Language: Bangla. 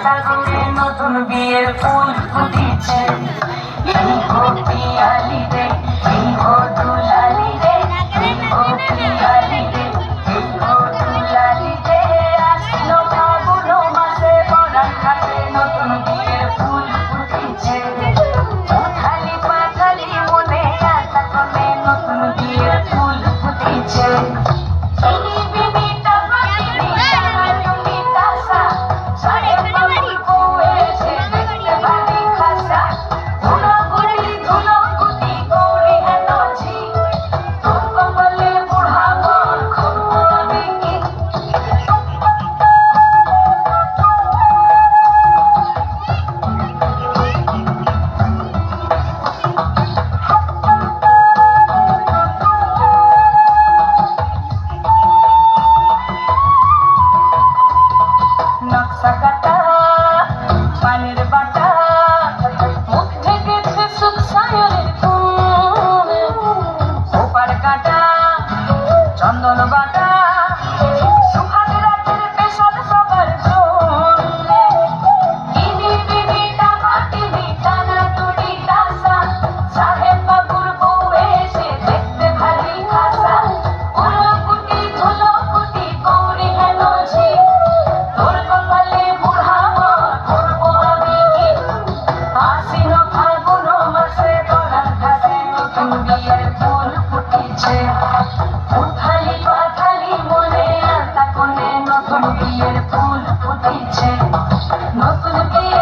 সাগরে নতুন বিয়ের ফুল ফুটেছে। এই গো পিয়ালি রে, এই গো দুলালি রে, এই গো পিয়ালি রে, এই গো দুলালি রে। আসলো ফাগুন মাসে পরাণ ঘাটে নতুন বিয়ের ফুল ফুটেছে। উথালি পাথালি মনে আশা করে নতুন বিয়ের ফুল ফুটেছে। চন্দন বাটা সুহাগ রাতের পেশাদ সবার জন্যে। ইনি বিবি টামাটিনি টানা টুনি টাসা, সাহেব বাবুর বউ এসে দেখতে ভারী খাসা। উলকুটি ধুলকুটি কৌরি হেন ঝি, তোর কপালে বুড়া বর করবো আমি কি। আশ্বিন ফাল্গুন মাসে পরাণ ঘাটে নতুন বিয়ের ফুল ফুটেছে। উথালি পাথালি মনে আশা কোণে নতুন বিয়ের ফুল ফুটেছে। নতুন বিয়ে